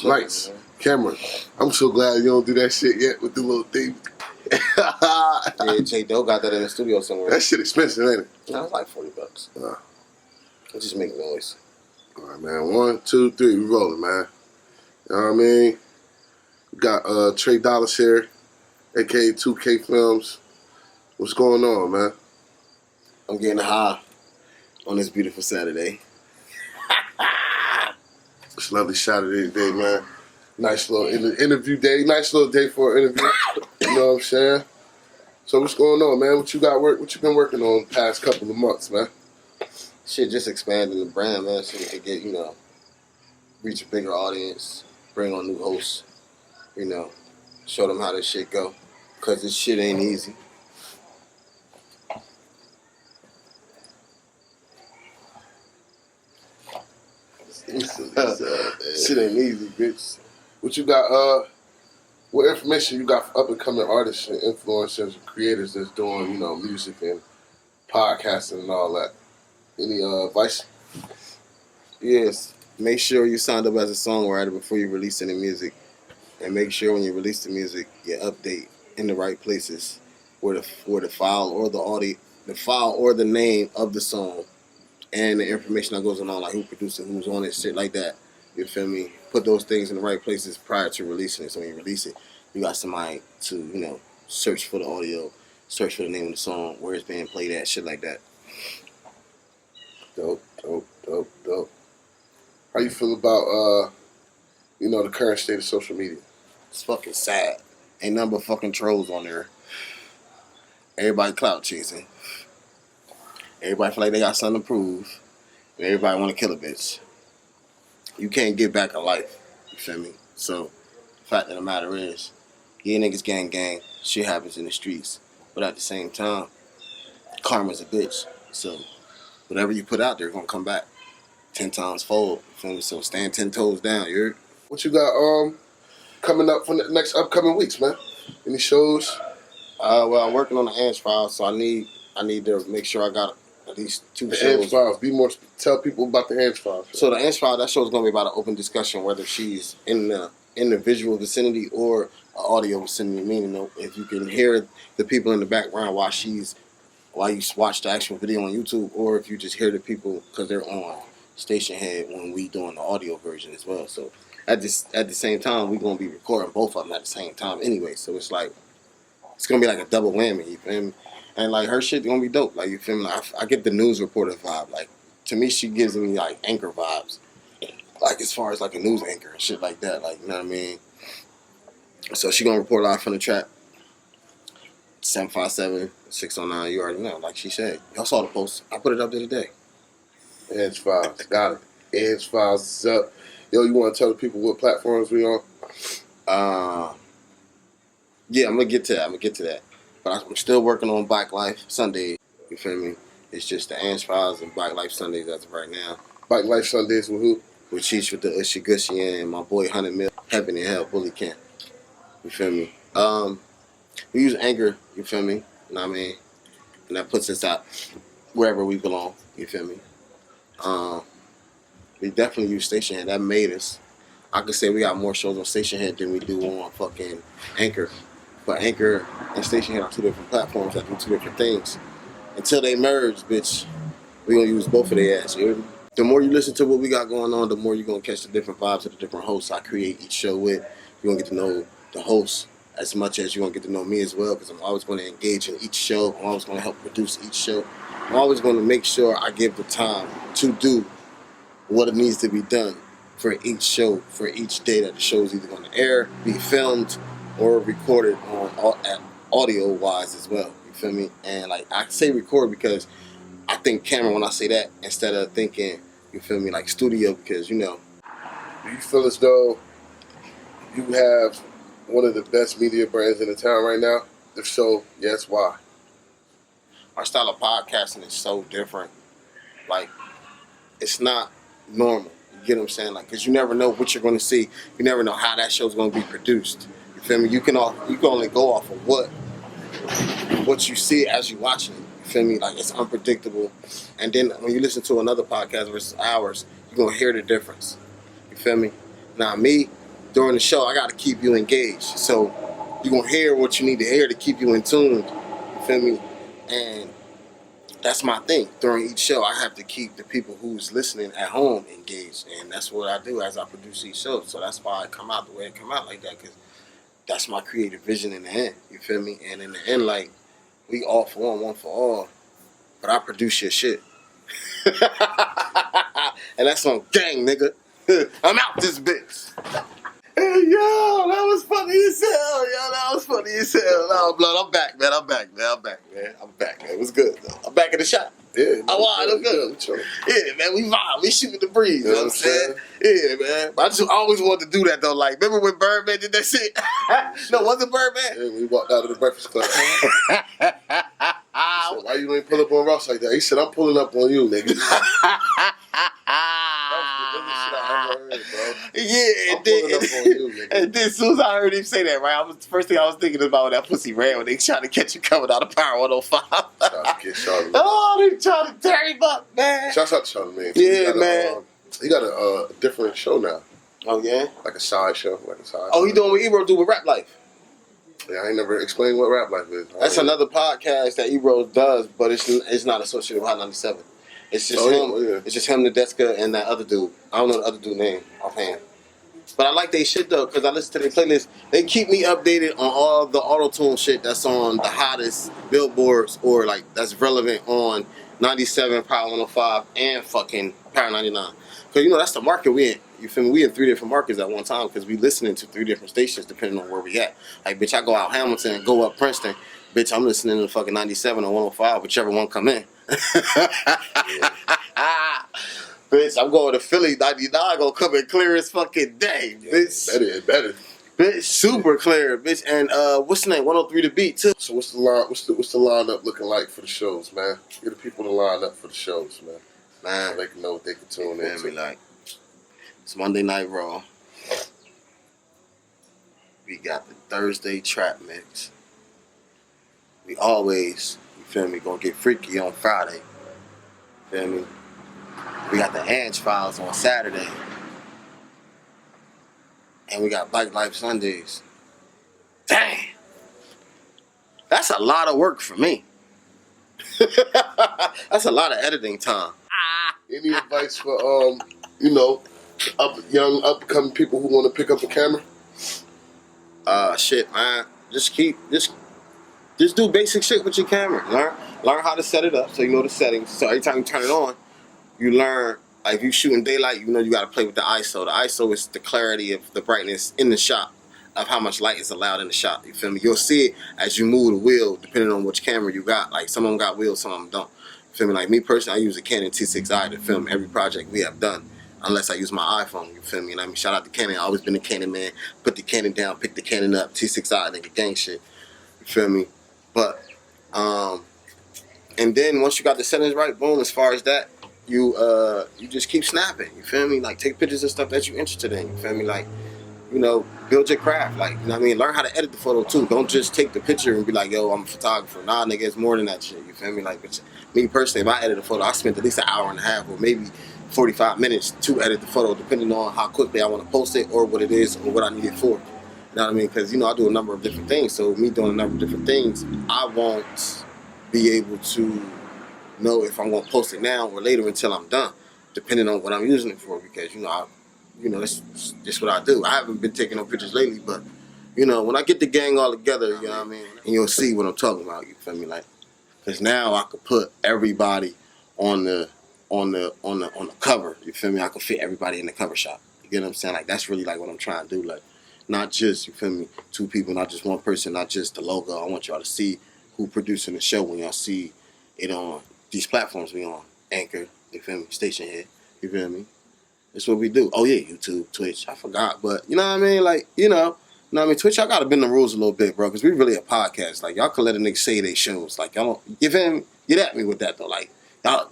Lights, camera. I'm so glad you don't do that shit yet with the little thing. Yeah, J Doe got that in the studio somewhere. That shit expensive, ain't it? No, it's like $40. It just make noise. All right, man. 1, 2, 3, we rolling, man. You know what I mean? We got Trey Dollars here, aka 2K Films. What's going on, man? I'm getting high on this beautiful Saturday. It's a lovely Saturday today, man. Nice little interview day. Nice little day for an interview. You know what I'm saying? So what's going on, man? What you been working on the past couple of months, man? Shit, just expanding the brand, man, so we can get, reach a bigger audience, bring on new hosts, show them how this shit go. Because this shit ain't easy. Shit ain't easy, bitch. What you got, what information you got for up and coming artists and influencers and creators that's doing, music and podcasting and all that? Any advice? Yes. Make sure you signed up as a songwriter before you release any music. And make sure when you release the music, you update in the right places where the file or the file or the name of the song and the information that goes on, like who produced it, who's on it, shit like that. You feel me? Put those things in the right places prior to releasing it. So when you release it, you got somebody to, search for the audio, search for the name of the song, where it's being played at, shit like that. Dope. How you feel about, the current state of social media? It's fucking sad. Ain't nothing but fucking trolls on there. Everybody clout chasing. Everybody feel like they got something to prove. And everybody want to kill a bitch. You can't get back in life. You feel me? So, the fact of the matter is, yeah, niggas gang. Shit happens in the streets. But at the same time, karma's a bitch. So, whatever you put out there going to come back 10 times fold. You feel me? So, stand 10 toes down. You heard? What you got coming up for the next upcoming weeks, man? Any shows? Well, I'm working on the Ants Files, so I need to make sure I got at least 2 shows. The Ants Files. Tell people about the Ants Files. So the Ants Files, that show is going to be about an open discussion, whether she's in the visual vicinity or an audio vicinity. Meaning, if you can hear the people in the background while you watch the actual video on YouTube, or if you just hear the people because they're on station head when we doing the audio version as well. So at the same time, we're going to be recording both of them at the same time anyway. So it's like, it's going to be like a double whammy, you feel me? And like her shit going to be dope. Like, you feel me? Like, I get the news reporter vibe. Like, to me, she gives me like anchor vibes. Like, as far as like a news anchor and shit like that. Like, you know what I mean? So she going to report live from the trap. 757-609, you already know. Like she said. Y'all saw the post. I put it up there today. Ants Files. Got it. Ants Files is up. Yo, you want to tell the people what platforms we on? Yeah, I'm going to get to that. But I'm still working on Black Life Sunday. You feel me? It's just the Ants Files and Black Life Sundays as of right now. Black Life Sundays with who? With Cheech with the Ushy Gushy and my boy 100 Mil. Heaven and Hell, Bully Camp. You feel me? We use Anchor, you feel me? You know what I mean? And that puts us out wherever we belong. You feel me? We definitely use Stationhead. That made us. I could say we got more shows on Stationhead than we do on fucking Anchor. But Anchor and Stationhead are 2 different platforms that do 2 different things. Until they merge, bitch, we gonna use both of their ass. You hear me? The more you listen to what we got going on, the more you're gonna catch the different vibes of the different hosts I create each show with. You're gonna get to know the hosts as much as you're gonna get to know me as well, because I'm always gonna engage in each show. I'm always gonna help produce each show. I'm always gonna make sure I give the time to do what it needs to be done for each show, for each day that the show is either gonna air, be filmed, or recorded on audio wise as well. You feel me? And like I say record because I think camera when I say that instead of thinking, you feel me, like studio, because Do you feel as though you have one of the best media brands in the town right now? If so, yes, why? Our style of podcasting is so different. Like, it's not normal. You get what I'm saying? Like, because you never know what you're going to see. You never know how that show's going to be produced. You feel me? You can only go off of what you see as you watching it. You feel me? Like, it's unpredictable. And then when you listen to another podcast versus ours, you're going to hear the difference. You feel me? Now, me, during the show, I got to keep you engaged. So you're going to hear what you need to hear to keep you in tune. You feel me? And that's my thing. During each show, I have to keep the people who's listening at home engaged. And that's what I do as I produce each show. So that's why I come out the way it come out like that, because that's my creative vision in the end. You feel me? And in the end, like, we all for one for all. But I produce your shit. And that's on gang, nigga. I'm out this bitch. Hey, yo, that was funny as hell. Yo, that was funny as hell. No, blood, I'm back, man. I'm back, man. It was good, though. I'm back in the shop. Yeah, I'm good. Yeah, man, we vibe. We shooting the breeze. You know what I'm saying? Yeah, man. But I just always wanted to do that, though. Like, remember when Birdman did that shit? No, wasn't Birdman? Yeah, we walked out of the Breakfast Club. Said, why you ain't pull up on Ross like that? He said, I'm pulling up on you, nigga. Yeah, and then as soon as I heard him say that, right, first thing I was thinking about that pussy ran when they trying to catch you coming out of Power 105. Oh, they trying to tear him up, man. Shouts out to Charlie, man. Yeah, man. He got a different show now. Oh, yeah? Like a side show. He doing what Ebro do with Rap Life. Yeah, I ain't never explained what Rap Life is. That's another podcast that Ebro does, but it's not associated with Hot 97. It's just him. Yeah. It's just him, Nadeska, and that other dude. I don't know the other dude's name offhand. But I like they shit though, because I listen to their playlist. They keep me updated on all the auto-tune shit that's on the hottest billboards or like that's relevant on 97, Power 105, and fucking Power 99. Because you know that's the market we in. You feel me? We in 3 different markets at one time because we listening to 3 different stations depending on where we at. Like, bitch, I go out Hamilton and go up Princeton. Bitch, I'm listening to fucking 97 or 105, whichever one come in. Bitch, I'm going to Philly 99, gonna come in clear as fucking day, bitch. Better. Bitch, super clear, bitch. And what's the name? 103 The Beat too. So what's the lineup looking like for the shows, man? Get the people to line up for the shows, man. So they can know what they can tune in to. Like, it's Monday Night Raw. We got the Thursday Trap Mix. We always, you feel me, gonna get freaky on Friday. Feel me? We got the Ange Files on Saturday. And we got Black Life Sundays. Dang! That's a lot of work for me. That's a lot of editing time. Any advice for, young upcoming people who want to pick up a camera? Shit, man. Just do basic shit with your camera. Learn how to set it up so you know the settings. So every time you turn it on, you learn. Like if you shoot in daylight, you know you got to play with the ISO. The ISO is the clarity of the brightness in the shot, of how much light is allowed in the shot. You feel me? You'll see it as you move the wheel, depending on which camera you got. Like some of them got wheels, some of them don't. You feel me? Like me personally, I use a Canon T6i to film every project we have done, unless I use my iPhone. You feel me? And I mean, shout out to Canon. I've always been a Canon man. Put the Canon down, pick the Canon up. T6i, nigga, gang shit. You feel me? But and then once you got the settings right, boom. As far as that, you just keep snapping. You feel me? Like take pictures of stuff that you're interested in. You feel me? Like, you know, build your craft. Like, you know what I mean? Learn how to edit the photo too. Don't just take the picture and be like, yo, I'm a photographer. Nah, nigga, it's more than that shit. You feel me? Like, me personally, if I edit a photo, I spend at least an hour and a half or maybe 45 minutes to edit the photo, depending on how quickly I want to post it or what it is or what I need it for. You know what I mean? Because, you know, I do a number of different things. So me doing a number of different things, I won't be able to know if I'm going to post it now or later until I'm done, depending on what I'm using it for. Because, that's just what I do. I haven't been taking no pictures lately, but, you know, when I get the gang all together, you know what I mean? And you'll see what I'm talking about, you feel me? Like, because now I could put everybody on the cover, you feel me? I could fit everybody in the cover shot. You get what I'm saying? Like, that's really like what I'm trying to do. Like, not just, you feel me, 2 people, not just 1 person, not just the logo. I want y'all to see who producing the show when y'all see it on these platforms we on. Anchor, you feel me? Station Head, you feel me? That's what we do. Oh yeah, YouTube, Twitch, I forgot. But, you know what I mean? Like, you know what I mean? Twitch, y'all got to bend the rules a little bit, bro, because we really a podcast. Like, y'all can let a nigga say they shows. Like, y'all don't, you feel me? Get at me with that, though. Like, y'all,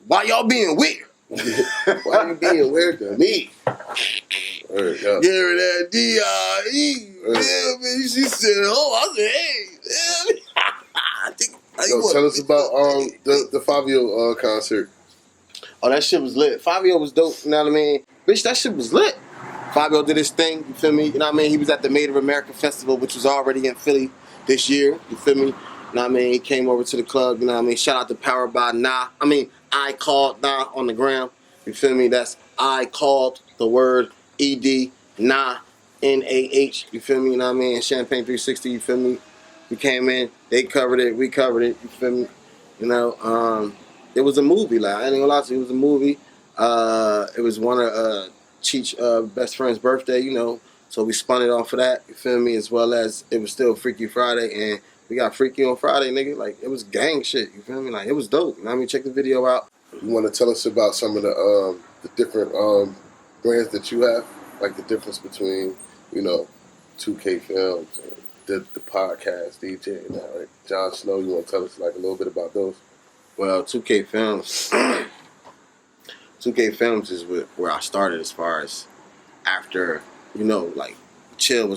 why y'all being weird? Why you being weird to me? Give her that D.R.E. She said, oh, I said, hey. Yo, tell us about the Fabio concert. Oh, that shit was lit. Fabio was dope, you know what I mean? Bitch, that shit was lit. Fabio did his thing, you feel me? You know what I mean? He was at the Made of America Festival, which was already in Philly this year, you feel me? You know what I mean? He came over to the club, you know what I mean? Shout out to Powered by Nah. I called Nah on the gram, you feel me? That's I called the word ED, Nah, NAH, you feel me? You know what I mean? Champagne 360, you feel me? We came in, they covered it, we covered it, you feel me? You know, it was a movie, like, I ain't gonna lie to you, it was a movie. It was one of Cheech best friend's birthday, you know, so we spun it off of that, you feel me, as well as it was still Freaky Friday, and we got Freaky on Friday, nigga, like, it was gang shit, you feel me, like, it was dope, you know what I mean, check the video out. You want to tell us about some of the different brands that you have, like the difference between, you know, 2K Films and the podcast, DJ, and that, right? Jon Snow, you want to tell us like a little bit about those? Well, 2K Films, 2K Films is where I started as far as after, you know, like, Chill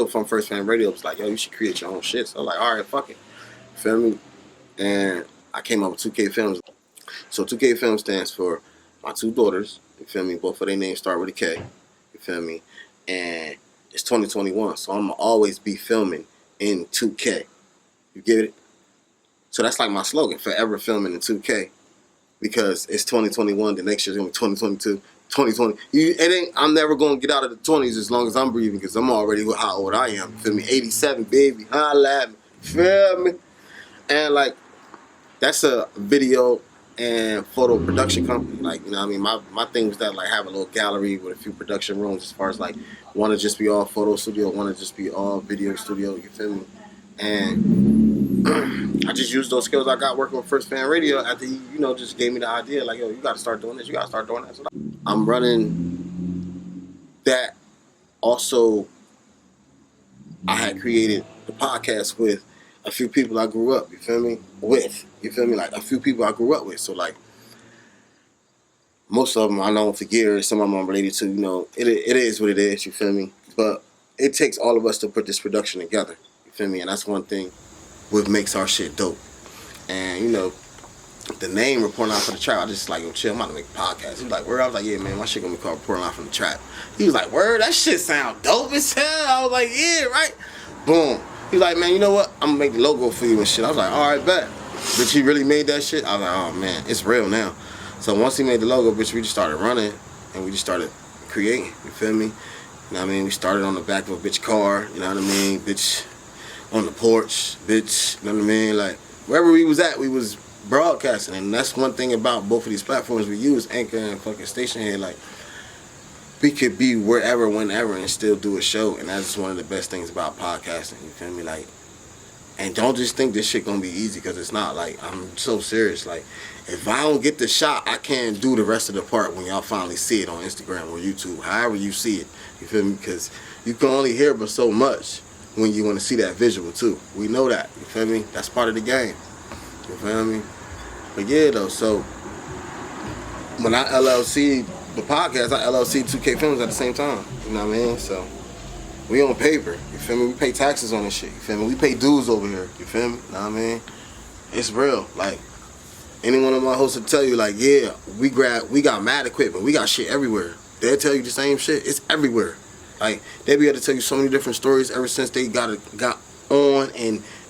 from First Fan Radio was like, yo, you should create your own shit. So I was like, all right, fuck it. Feel me? And I came up with 2K Films. So 2K Films stands for my two daughters. You feel me? Both of their names start with a K. You feel me? And it's 2021, so I'm gonna always be filming in 2K. You get it? So that's like my slogan, forever filming in 2K. Because it's 2021, the next year's gonna be 2022. 2020. I'm never gonna get out of the 20s as long as I'm breathing, because I'm already how old I am. You feel me? 87, baby. Holla at me. Feel me? And like, that's a video and photo production company. Like, you know what I mean? My thing was that, like, have a little gallery with a few production rooms, as far as like, want to just be all photo studio, want to just be all video studio, you feel me? And I just used those skills I got working with First Fan Radio after he, you know, just gave me the idea, like, yo, you got to start doing this, you got to start doing that. So I'm running that. Also, I had created the podcast with a few people I grew up, you feel me? You feel me? Like, a few people I grew up with. So, like, most of them I know for years, some of them I'm related to, you know, it is what it is, you feel me? But it takes all of us to put this production together, you feel me? And that's one thing what makes our shit dope. And, you know, the name Reporting Live from the Trap, I just like, yo, chill, I'm about to make a podcast. He was like, word? I was like, yeah, man, my shit gonna be called Reporting Live from the Trap. He was like, word? That shit sound dope as hell. I was like, yeah, right? Boom. He was like, man, you know what? I'm gonna make the logo for you and shit. I was like, all right, bet. Bitch, he really made that shit? I was like, oh, man, it's real now. So once he made the logo, bitch, we just started running, and we just started creating, you feel me? You know what I mean? We started on the back of a bitch car, you know what I mean? Bitch, on the porch, bitch, you know what I mean? Like, wherever we was at, we was broadcasting. And that's one thing about both of these platforms we use, Anchor and fucking Station Head. Like, we could be wherever, whenever, and still do a show. And that's one of the best things about podcasting, you feel me? Like, and don't just think this shit gonna be easy, because it's not. Like, I'm so serious. Like, if I don't get the shot, I can't do the rest of the part when y'all finally see it on Instagram or YouTube, however you see it, you feel me? Because you can only hear but so much when you want to see that visual too. We know that, you feel me? That's part of the game, you feel me? But yeah, though, so when I LLC the podcast, I LLC 2K Films at the same time, you know what I mean? So we on paper, you feel me? We pay taxes on this shit, you feel me? We pay dues over here, you feel me? You know what I mean? It's real. Like, any one of my hosts will tell you, like, yeah, we got mad equipment, we got shit everywhere. They'll tell you the same shit. It's everywhere. Like, they be able to tell you so many different stories ever since they got on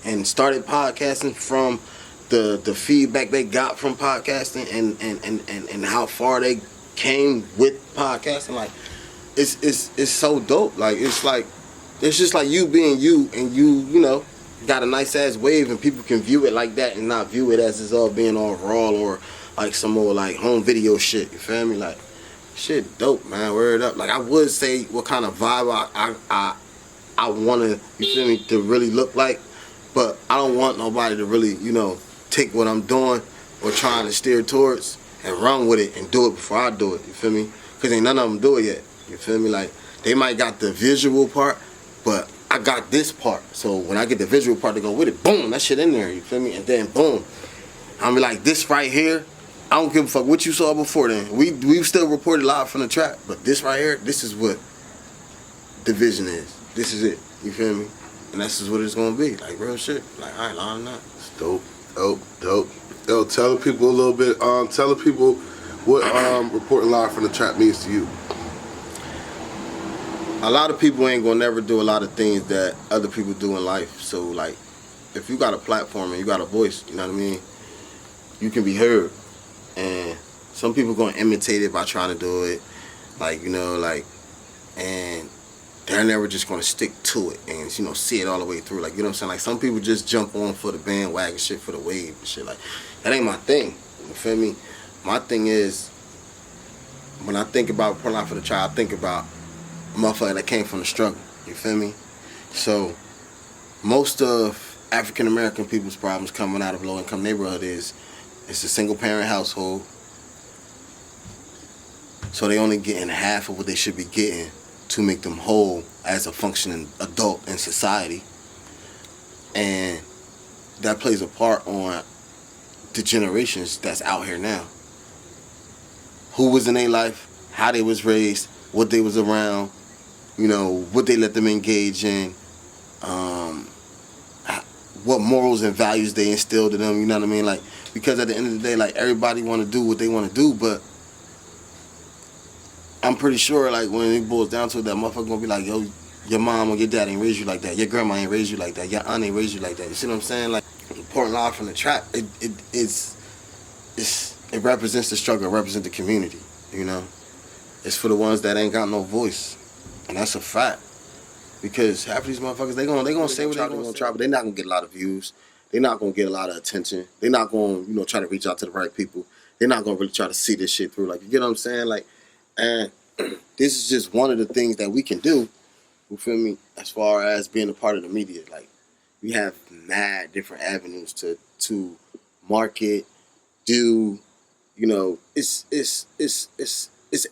and started podcasting, from the feedback they got from podcasting and how far they came with podcasting. Like, it's so dope. Like, it's just like you being you, and you know, got a nice ass wave, and people can view it like that and not view it as it's all being all raw or like some more like home video shit. You feel me? Like, shit dope, man. Word up. Like, I would say what kind of vibe I wanna, you feel me, to really look like, but I don't want nobody to really, you know, take what I'm doing or trying to steer towards and run with it and do it before I do it. You feel me? Cause ain't none of them do it yet. You feel me? Like, they might got the visual part, but I got this part. So when I get the visual part to go with it, boom, that shit in there. You feel me? And then boom, I'm like, this right here, I don't give a fuck what you saw before then. We still reported live from the trap, but this right here, this is what the vision is. This is it. You feel me? And that's just what it's gonna be. Like, real shit. Like, I ain't lying that. It's dope. Yo, tell the people a little bit. Tell the people what reporting live from the trap means to you. a lot of people ain't gonna never do a lot of things that other people do in life. So like, if you got a platform and you got a voice, you know what I mean, you can be heard. And some people gonna imitate it by trying to do it, like, you know, like, and they're never just gonna stick to it and, you know, see it all the way through. Like, you know what I'm saying? Like, some people just jump on for the bandwagon shit, for the wave and shit. Like, that ain't my thing. You feel me? My thing is, when I think about putting out for the tribe, I think about a motherfucker that came from the struggle. You feel me? So, most of African American people's problems coming out of low income neighborhood is it's a single parent household. So they only getting half of what they should be getting to make them whole as a functioning adult in society. And that plays a part on the generations that's out here now. Who was in their life, how they was raised, what they was around, you know, what they let them engage in, what morals and values they instilled in them, you know what I mean? Like, because at the end of the day, like, everybody want to do what they want to do, but I'm pretty sure, like, when it boils down to it, that motherfucker gonna be like, yo, your mom or your dad ain't raised you like that, your grandma ain't raised you like that, your aunt ain't raised you like that. You see what I'm saying? Like, important line from the trap, it represents the struggle, it represents the community, you know? It's for the ones that ain't got no voice, and that's a fact. Because half of these motherfuckers, they gonna say what they gonna try, but they're not gonna get a lot of views. They're not gonna get a lot of attention. They're not gonna, you know, try to reach out to the right people. They're not gonna really try to see this shit through. Like, you get what I'm saying? Like, and this is just one of the things that we can do. You feel me? As far as being a part of the media, like, we have mad different avenues to market, do, you know, it's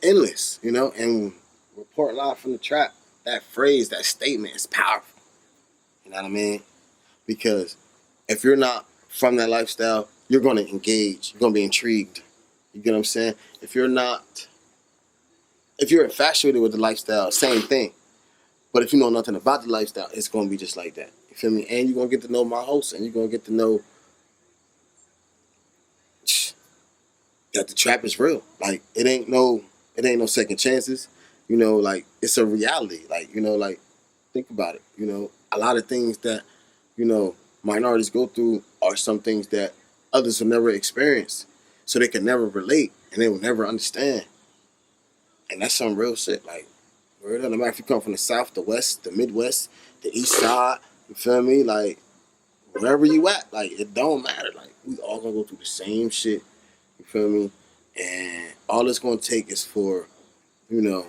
endless, you know. And report live from the trap. That phrase, that statement is powerful. You know what I mean? Because if you're not from that lifestyle, you're going to engage. You're going to be intrigued. You get what I'm saying? If you're infatuated with the lifestyle, same thing. But if you know nothing about the lifestyle, it's going to be just like that. You feel me? And you're going to get to know my host, and you're going to get to know that the trap is real. Like, it ain't no second chances. You know, like, it's a reality. Like, you know, like, think about it. You know, a lot of things that, you know, minorities go through are some things that others will never experience. So they can never relate and they will never understand. And that's some real shit. Like, no matter if you come from the South, the West, the Midwest, the East Side, you feel me? Like, wherever you at, like, it don't matter. Like, we all gonna go through the same shit. You feel me? And all it's gonna take is for, you know,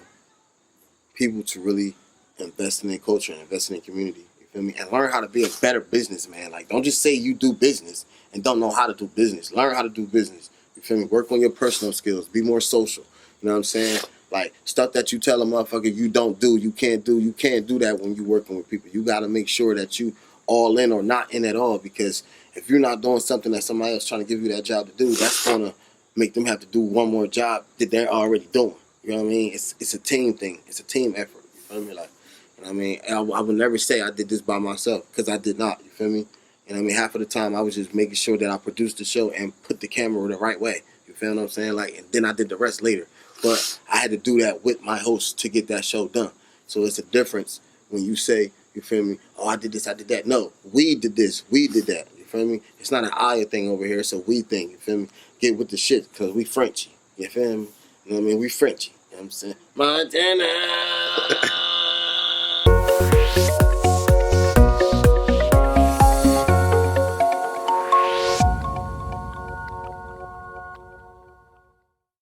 people to really invest in their culture and invest in their community. You feel me? And learn how to be a better businessman. Like, don't just say you do business and don't know how to do business. Learn how to do business. You feel me? Work on your personal skills. Be more social. You know what I'm saying? Like, stuff that you tell a motherfucker you don't do, you can't do that when you working with people. You got to make sure that you all in or not in at all, because if you're not doing something that somebody else trying to give you that job to do, that's going to make them have to do one more job that they're already doing. You know what I mean? It's a team thing. It's a team effort. You feel me? Like, you know what I mean? I would never say I did this by myself, because I did not. You feel me? And I mean, half of the time I was just making sure that I produced the show and put the camera the right way. You feel what I'm saying? Like, and then I did the rest later. But I had to do that with my host to get that show done. So it's a difference when you say, you feel me, oh, I did this, I did that. No, we did this, we did that. You feel me? It's not an I thing over here, it's a we thing. You feel me? Get with the shit, because we Frenchy. You feel me? You know what I mean? We Frenchy. You know what I'm saying? Montana!